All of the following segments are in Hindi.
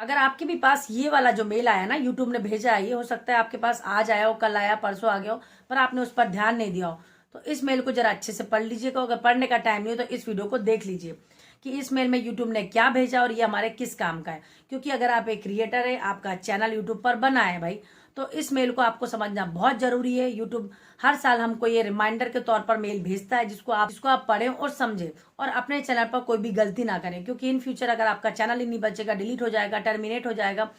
अगर आपके भी पास ये वाला जो मेल आया ना, यूट्यूब ने भेजा है, ये हो सकता है आपके पास आज आया हो, कल आया, परसों आ गया हो, पर आपने उस पर ध्यान नहीं दिया हो, तो इस मेल को जरा अच्छे से पढ़ लीजिएगा। अगर पढ़ने का टाइम नहीं हो तो इस वीडियो को देख लीजिए कि इस मेल में यूट्यूब ने क्या भेजा और ये हमारे किस काम का है। क्योंकि अगर आप एक क्रिएटर है, आपका चैनल यूट्यूब पर बना है भाई, तो इस मेल को आपको समझना बहुत जरूरी है। यूट्यूब हर साल हमको ये रिमाइंडर के तौर पर मेल भेजता है, जिसको आप पढ़ें और समझें और अपने चैनल पर कोई भी गलती ना करें। क्योंकि इन फ्यूचर अगर आपका चैनल ही नहीं बचेगा, डिलीट हो जाएगा, टर्मिनेट हो जाएगा,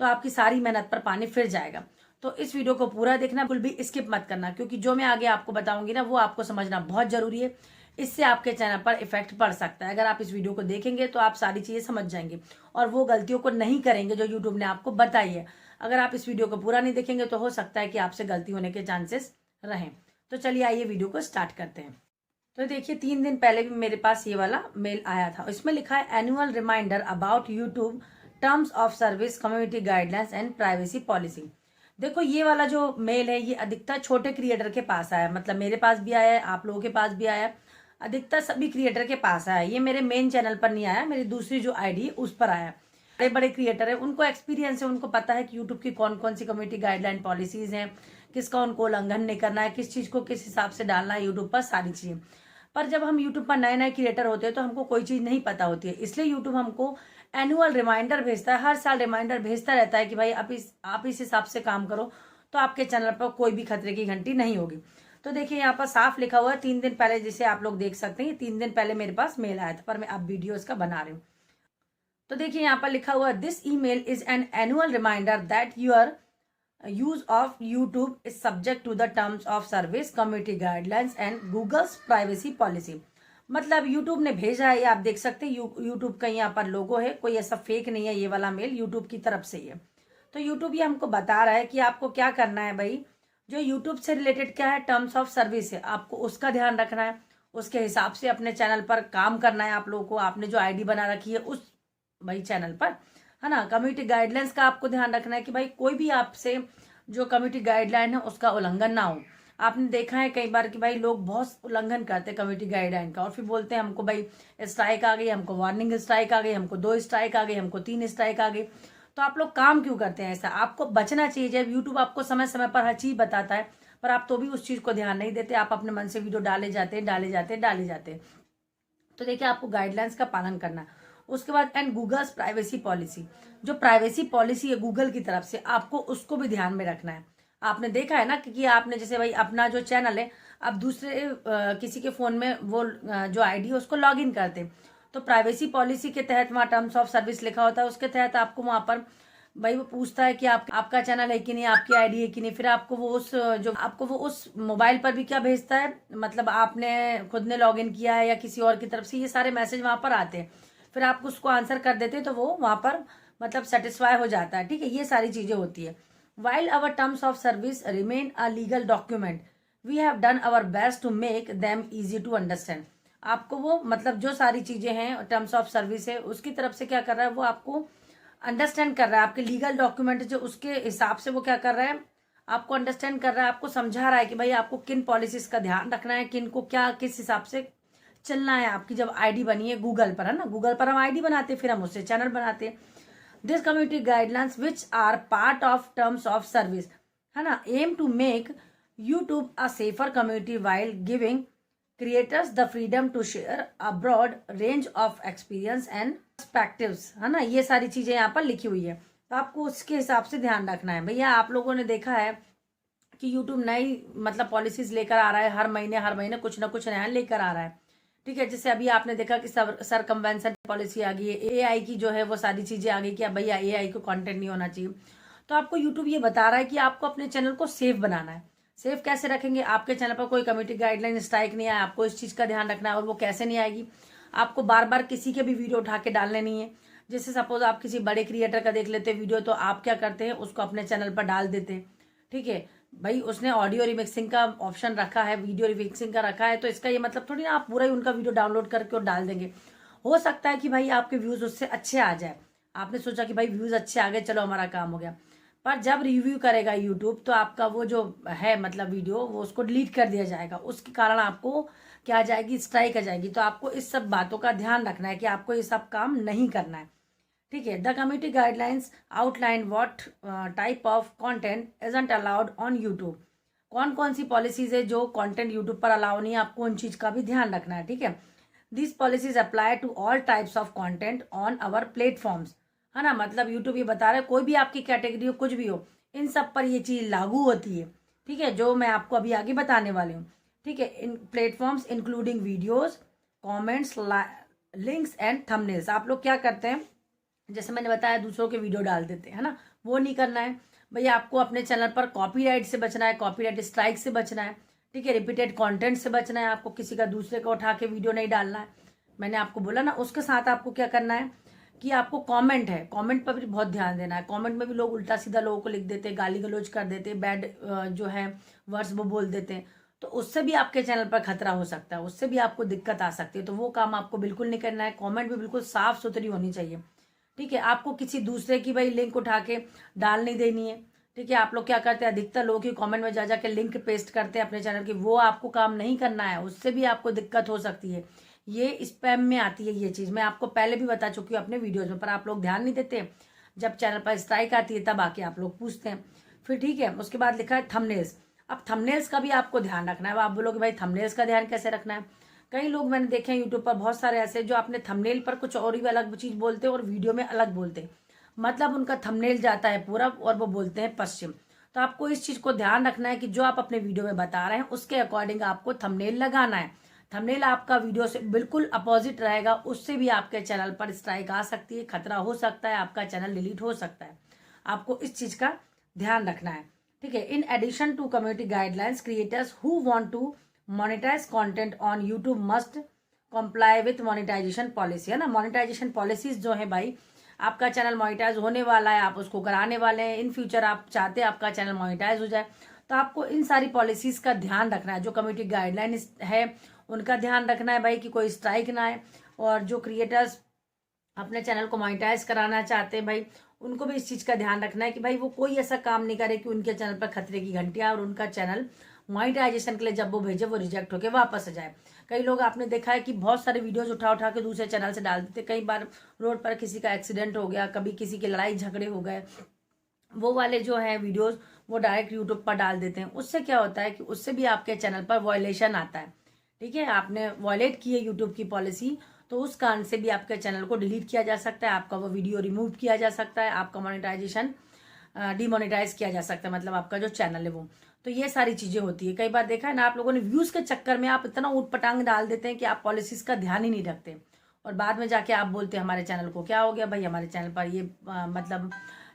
तो आपकी सारी मेहनत पर पानी फिर जाएगा। तो इस वीडियो को पूरा देखना, बिल्कुल भी स्किप मत करना, क्योंकि जो मैं आगे आपको बताऊंगी ना, वो आपको समझना बहुत जरूरी है। इससे आपके चैनल पर इफेक्ट पड़ सकता है। अगर आप इस वीडियो को देखेंगे तो आप सारी चीजें समझ जाएंगे और वो गलतियों को नहीं करेंगे जो यूट्यूब ने आपको बताई है। अगर आप इस वीडियो को पूरा नहीं देखेंगे तो हो सकता है कि आपसे गलती होने के चांसेस रहें। तो चलिए आइए वीडियो को स्टार्ट करते हैं। तो देखिए 3 दिन पहले भी मेरे पास ये वाला मेल आया था। इसमें लिखा है annual reminder about YouTube terms of service, community guidelines and privacy policy. देखो ये वाला जो मेल है ये अधिकतर छोटे क्रिएटर के पास आया है। मतलब मेरे पास भी आया है, आप लोगों के पास भी आया है, अधिकतर सभी क्रिएटर के पास आया है। ये मेरे मेन चैनल पर नहीं आया, मेरी दूसरी जो आईडी है उस पर आया। बड़े बड़े क्रिएटर है, उनको एक्सपीरियंस है, उनको पता है कि यूट्यूब की कौन कौन सी कम्युनिटी गाइडलाइन पॉलिसीज हैं, किसका उनको उल्लंघन नहीं करना है, किस चीज को किस हिसाब से डालना है यूट्यूब पर, सारी चीजें। पर जब हम यूट्यूब पर नए नए क्रिएटर होते हैं तो हमको कोई चीज नहीं पता होती है, इसलिए यूट्यूब हमको एनुअल रिमाइंडर भेजता है। हर साल रिमाइंडर भेजता रहता है कि भाई आप इस हिसाब से काम करो तो आपके चैनल पर कोई भी खतरे की घंटी नहीं होगी। तो देखिए यहाँ पर साफ लिखा हुआ है 3 दिन पहले, जिसे आप लोग देख सकते हैं। 3 दिन पहले मेरे पास मेल आया था, पर मैं अब वीडियो इसका बना रही हूँ। तो देखिए यहाँ पर लिखा हुआ है this email is an annual reminder that your use of YouTube is subject to the terms of service, community guidelines and Google's privacy policy. मतलब यूट्यूब ने भेजा है, ये आप देख सकते हैं। यूट्यूब का यहाँ पर लोगो है, कोई ऐसा फेक नहीं है। ये वाला मेल यूट्यूब की तरफ से ही है। तो यूट्यूब ये हमको बता रहा है कि आपको क्या करना है भाई। जो यूट्यूब से रिलेटेड क्या है, टर्म्स ऑफ सर्विस है, आपको उसका ध्यान रखना है। उसके हिसाब से अपने चैनल पर काम करना है आप लोगों को। आपने जो आईडी बना रखी है उस भाई चैनल पर, है ना। कम्युनिटी गाइडलाइंस का आपको ध्यान रखना है कि भाई कोई भी आपसे जो कम्युनिटी गाइडलाइन है उसका उल्लंघन ना हो। आपने देखा है कई बार कि भाई लोग बहुत उल्लंघन करते हैं कम्युनिटी गाइडलाइन का, और फिर बोलते हैं हमको भाई स्ट्राइक आ गई, हमको वार्निंग स्ट्राइक आ गई, हमको 2 स्ट्राइक आ गई, हमको 3 स्ट्राइक आ गई। तो आप लोग काम क्यों करते हैं ऐसा? आपको बचना चाहिए। जब यूट्यूब आपको समय समय पर हर चीज बताता है, पर आप तो भी उस चीज को ध्यान नहीं देते, आप अपने मन से वीडियो डाले जाते हैं, डाले जाते हैं, डाले जाते हैं। तो देखिए आपको गाइडलाइंस का पालन करना है। उसके बाद एंड गूगल्स प्राइवेसी पॉलिसी, जो प्राइवेसी पॉलिसी है गूगल की तरफ से, आपको उसको भी ध्यान में रखना है। आपने देखा है ना कि आपने जैसे भाई अपना जो चैनल है, अब दूसरे किसी के फोन में वो जो आईडी है उसको लॉग इन करते हैं, तो प्राइवेसी पॉलिसी के तहत वहाँ टर्म्स ऑफ सर्विस लिखा होता है, उसके तहत आपको वहां पर भाई वो पूछता है कि आपका चैनल है कि नहीं, आपकी आईडी है कि नहीं। फिर आपको वो उस मोबाइल पर भी क्या भेजता है, मतलब आपने खुद ने लॉगिन किया है या किसी और की तरफ से, ये सारे मैसेज वहां पर आते हैं। फिर आप उसको आंसर कर देते हैं तो वो वहां पर मतलब सेटिस्फाई हो जाता है। ठीक है, ये सारी चीजें होती है। While our terms of service remain a legal document, we have done our best to make them easy to understand. आपको वो मतलब जो सारी चीजें हैं टर्म्स ऑफ सर्विस है उसकी तरफ से क्या कर रहा है, वो आपको अंडरस्टैंड कर रहा है। आपके लीगल डॉक्यूमेंट जो उसके हिसाब से वो क्या कर रहा है, आपको अंडरस्टैंड कर रहा है, आपको समझा रहा है कि भाई आपको किन पॉलिसीज का ध्यान रखना है, किन को क्या किस हिसाब से चलना है। आपकी जब आईडी बनी है गूगल पर, है ना, गूगल पर हम आईडी बनाते हैं, फिर हम उससे चैनल बनाते हैं। This community guidelines which are part of terms of service, है ना, aim to make YouTube a safer community while giving creators the freedom to share a broad range of experience and perspectives, है ना। ये सारी चीजें यहाँ पर लिखी हुई है, तो आपको उसके हिसाब से ध्यान रखना है। भैया आप लोगों ने देखा है कि यूट्यूब नई मतलब पॉलिसीज लेकर आ रहा है, हर महीने कुछ ना कुछ नया लेकर आ रहा है। ठीक है, जैसे अभी आपने देखा कि सरकमवेंशन पॉलिसी आ गई है, एआई की जो है वो सारी चीजें आ गई कि अब भैया एआई को कंटेंट नहीं होना चाहिए। तो आपको यूट्यूब ये बता रहा है कि आपको अपने चैनल को सेफ बनाना है। सेफ कैसे रखेंगे, आपके चैनल पर कोई कम्युनिटी गाइडलाइन स्ट्राइक नहीं आए, आपको इस चीज का ध्यान रखना है। और वो कैसे नहीं आएगी, आपको बार बार किसी के भी वीडियो उठा के डालने नहीं है। जैसे सपोज आप किसी बड़े क्रिएटर का देख लेते हैं वीडियो, तो आप क्या करते हैं, उसको अपने चैनल पर डाल देते हैं। ठीक है भाई, उसने ऑडियो रिमिक्सिंग का ऑप्शन रखा है, वीडियो रिमिक्सिंग का रखा है, तो इसका ये मतलब थोड़ी ना आप पूरा ही उनका वीडियो डाउनलोड करके और डाल देंगे। हो सकता है कि भाई आपके व्यूज उससे अच्छे आ जाए, आपने सोचा कि भाई व्यूज अच्छे आ गए, चलो हमारा काम हो गया। पर जब रिव्यू करेगा यूट्यूब तो आपका वो जो है मतलब वीडियो, वो उसको डिलीट कर दिया जाएगा। उसके कारण आपको क्या आ जाएगी, स्ट्राइक आ जाएगी। तो आपको इस सब बातों का ध्यान रखना है कि आपको ये सब काम नहीं करना है। ठीक है। The community guidelines outline what type of content isn't allowed on YouTube. कौन कौन सी पॉलिसीज है जो कंटेंट यूट्यूब पर अलाउ नहीं है, आपको उन चीज का भी ध्यान रखना है। ठीक है। This policies apply to all types of content on our platforms, है ना। मतलब यूट्यूब ये बता रहा है कोई भी आपकी कैटेगरी हो, कुछ भी हो, इन सब पर ये चीज लागू होती है। ठीक है, जो मैं आपको अभी आगे बताने वाली हूँ। ठीक है। In platforms including videos, comments, links and thumbnails. आप लोग क्या करते हैं, जैसे मैंने बताया दूसरों के वीडियो डाल देते हैं, है ना, वो नहीं करना है भैया। आपको अपने चैनल पर कॉपीराइट से बचना है, कॉपीराइट स्ट्राइक से बचना है। ठीक है। रिपीटेड कंटेंट से बचना है, आपको किसी का दूसरे का उठा के वीडियो नहीं डालना है। मैंने आपको बोला ना, उसके साथ आपको क्या करना है कि आपको कमेंट है, कमेंट पर भी बहुत ध्यान देना है। कमेंट में भी लोग उल्टा सीधा लोगों को लिख देते हैं, गाली गलौज कर देते हैं, बैड जो है वर्ड्स वो बोल देते हैं। तो उससे भी आपके चैनल पर खतरा हो सकता है, उससे भी आपको दिक्कत आ सकती है। तो वो काम आपको बिल्कुल नहीं करना है। कमेंट भी बिल्कुल साफ सुथरी होनी चाहिए। ठीक है। आपको किसी दूसरे की भाई लिंक उठा के डाल नहीं देनी है। ठीक है। आप लोग क्या करते हैं, अधिकतर लोग ही कमेंट में जा जाके लिंक पेस्ट करते हैं अपने चैनल की, वो आपको काम नहीं करना है, उससे भी आपको दिक्कत हो सकती है। ये स्पैम में आती है ये चीज, मैं आपको पहले भी बता चुकी हूँ अपने वीडियोज में, पर आप लोग ध्यान नहीं देते। जब चैनल पर स्ट्राइक आती है तब आके आप लोग पूछते हैं फिर। ठीक है। उसके बाद लिखा है थंबनेल्स। अब थंबनेल्स का भी आपको ध्यान रखना है। अब आप बोलोगे भाई थंबनेल्स का ध्यान कैसे रखना है। कई लोग मैंने देखे हैं यूट्यूब पर बहुत सारे ऐसे जो अपने थंबनेल पर कुछ और ही अलग चीज बोलते हैं और वीडियो में अलग बोलते हैं। मतलब उनका थंबनेल जाता है पूरब और वो बोलते हैं पश्चिम। तो आपको इस चीज को ध्यान रखना है कि जो आप अपने वीडियो में बता रहे हैं उसके अकॉर्डिंग आपको थंबनेल लगाना है। थंबनेल आपका वीडियो से बिल्कुल अपोजिट रहेगा, उससे भी आपके चैनल पर स्ट्राइक आ सकती है, खतरा हो सकता है, आपका चैनल डिलीट हो सकता है। आपको इस चीज का ध्यान रखना है। ठीक है। In addition to community guidelines, creators who want to monetize content on YouTube must comply with monetization policy, है ना। मोनेटाइजेशन पॉलिसीज जो है भाई, आपका चैनल मोनेटाइज होने वाला है, आप उसको कराने वाले हैं, इन फ्यूचर आप चाहते हैं आपका चैनल मोनेटाइज हो जाए, तो आपको इन सारी पॉलिसीज का ध्यान रखना है। जो कम्युनिटी गाइडलाइन है उनका ध्यान रखना है भाई कि कोई स्ट्राइक ना आए। और जो क्रिएटर्स अपने चैनल को मोनेटाइज कराना चाहते हैं भाई, उनको भी इस चीज का ध्यान रखना है कि भाई वो कोई ऐसा काम नहीं करे कि उनके चैनल पर खतरे की घंटियां और उनका चैनल मोनेटाइजेशन के लिए जब वो भेजे वो रिजेक्ट होके वापस आ जाए। कई लोग आपने देखा है कि बहुत सारे वीडियोस उठा उठा के दूसरे चैनल से डाल देते। कई बार रोड पर किसी का एक्सीडेंट हो गया, कभी किसी की लड़ाई झगड़े हो गए, वो वाले जो है वीडियोस वो डायरेक्ट यूट्यूब पर डाल देते हैं। उससे क्या होता है कि उससे भी आपके चैनल पर वायलेशन आता है। ठीक है। आपने वायलेट की है यूट्यूब की पॉलिसी, तो उस कारण से भी आपके चैनल को डिलीट किया जा सकता है, आपका वो वीडियो रिमूव किया जा सकता है, आपका मोनेटाइजेशन डिमोनेटाइज किया जा सकता है, मतलब आपका जो चैनल है वो। तो ये सारी चीजें होती है। कई बार देखा है ना आप लोगों ने, व्यूज के चक्कर में आप इतना ऊट पटांग डाल देते हैं कि आप पॉलिसीज का ध्यान ही नहीं रखते, और बाद में जाके आप बोलते हैं हमारे चैनल को क्या हो गया भाई, हमारे चैनल पर ये मतलब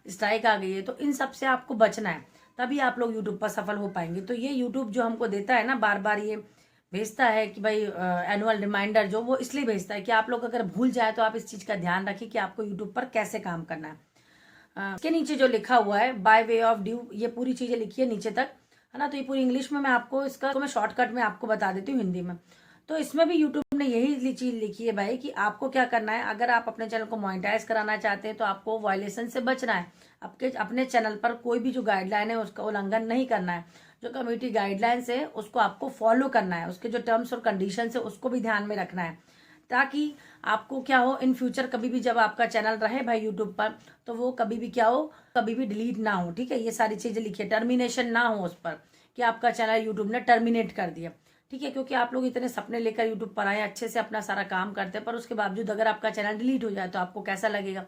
स्ट्राइक आ गई है। तो इन सब से आपको बचना है, तभी आप लोग यूट्यूब पर सफल हो पाएंगे। तो ये यूट्यूब जो हमको देता है ना, बार बार ये भेजता है कि भाई एनुअल रिमाइंडर जो, वो इसलिए भेजता है कि आप लोग अगर भूल जाए तो आप इस चीज का ध्यान रखें कि आपको यूट्यूब पर कैसे काम करना है। इसके नीचे जो लिखा हुआ है बाय वे ऑफ ड्यू, ये पूरी चीजें लिखी है नीचे तक, है ना। तो ये पूरी इंग्लिश में मैं आपको इसका मैं शॉर्टकट में आपको बता देती हूँ हिंदी में। तो इसमें भी यूट्यूब ने यही चीज लिखी है भाई कि आपको क्या करना है, अगर आप अपने चैनल को मोनेटाइज कराना चाहते हैं तो आपको वायलेशन से बचना है। आपके अपने चैनल पर कोई भी जो गाइडलाइन है उसका उल्लंघन नहीं करना है। जो कम्युनिटी गाइडलाइंस है उसको आपको फॉलो करना है, उसके जो टर्म्स और कंडीशन है उसको भी ध्यान में रखना है, ताकि आपको क्या हो इन फ्यूचर कभी भी जब आपका चैनल रहे भाई यूट्यूब पर, तो वो कभी भी क्या हो, कभी भी डिलीट ना हो। ठीक है। ये सारी चीजें लिखिए, टर्मिनेशन ना हो उस पर कि आपका चैनल यूट्यूब ने टर्मिनेट कर दिया। ठीक है। क्योंकि आप लोग इतने सपने लेकर यूट्यूब पर आए, अच्छे से अपना सारा काम करते हैं, पर उसके बावजूद अगर आपका चैनल डिलीट हो जाए तो आपको कैसा लगेगा।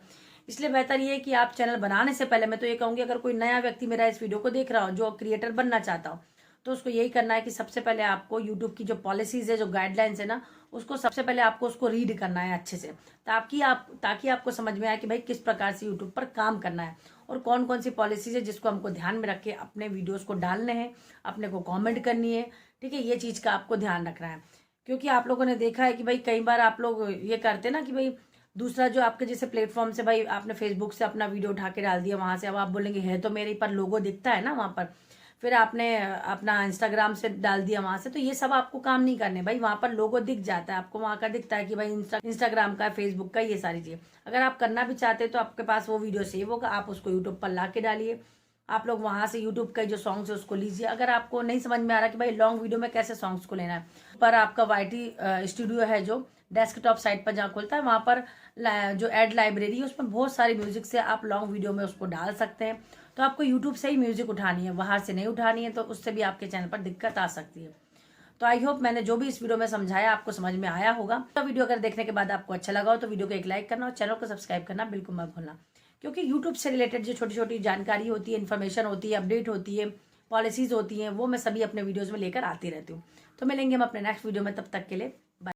इसलिए बेहतर ये है कि आप चैनल बनाने से पहले, मैं तो ये कहूंगी अगर कोई नया व्यक्ति मेरा इस वीडियो को देख रहा हो जो क्रिएटर बनना चाहता हो, तो उसको यही करना है कि सबसे पहले आपको यूट्यूब की जो पॉलिसीज है, जो गाइडलाइंस है ना, उसको सबसे पहले आपको उसको रीड करना है अच्छे से, ताकि आपको समझ में आए कि भाई किस प्रकार से यूट्यूब पर काम करना है और कौन कौन सी पॉलिसीज है जिसको हमको ध्यान में रख के अपने वीडियोस को डालने हैं, अपने को कमेंट करनी है। ठीक है। ये चीज का आपको ध्यान रखना है, क्योंकि आप लोगों ने देखा है कि भाई कई बार आप लोग ये करते हैं ना कि भाई दूसरा जो आपके जैसे प्लेटफॉर्म से, भाई आपने फेसबुक से अपना वीडियो उठा के डाल दिया वहां से, अब आप बोलेंगे है तो मेरे पर लोगो दिखता है ना वहां पर, फिर आपने अपना इंस्टाग्राम से डाल दिया वहां से, तो ये सब आपको काम नहीं करने भाई। वहां पर लोगो दिख जाता है, आपको वहां का दिखता है कि भाई इंस्टाग्राम का, फेसबुक का, ये सारी चीजें। अगर आप करना भी चाहते हैं तो आपके पास वो वीडियो सेव होगा, आप उसको यूट्यूब पर ला के डालिए, आप लोग वहां से यूट्यूब का जो सॉन्ग्स है उसको लीजिए। अगर आपको नहीं समझ में आ रहा कि भाई लॉन्ग वीडियो में कैसे सॉन्ग्स को लेना है, पर आपका वाईटी स्टूडियो है जो डेस्कटॉप साइट पर जहाँ खुलता है वहाँ पर जो ऐड लाइब्रेरी है उसमें बहुत सारी म्यूजिक से आप लॉन्ग वीडियो में उसको डाल सकते हैं। तो आपको यूट्यूब से ही म्यूजिक उठानी है, बाहर से नहीं उठानी है, तो उससे भी आपके चैनल पर दिक्कत आ सकती है। तो आई होप मैंने जो भी इस वीडियो में समझाया आपको समझ में आया होगा। तो वीडियो अगर देखने के बाद आपको अच्छा लगा हो तो वीडियो को एक लाइक करना और चैनल को सब्सक्राइब करना बिल्कुल मत भूलना, क्योंकि यूट्यूब से रिलेटेड जो छोटी छोटी जानकारी होती है, इन्फॉर्मेशन होती है, अपडेट होती है, पॉलिसीज होती हैं, वो मैं सभी अपने वीडियोज़ में लेकर आती रहती हूँ। तो मिलेंगे हम अपने नेक्स्ट वीडियो में, तब तक के लिए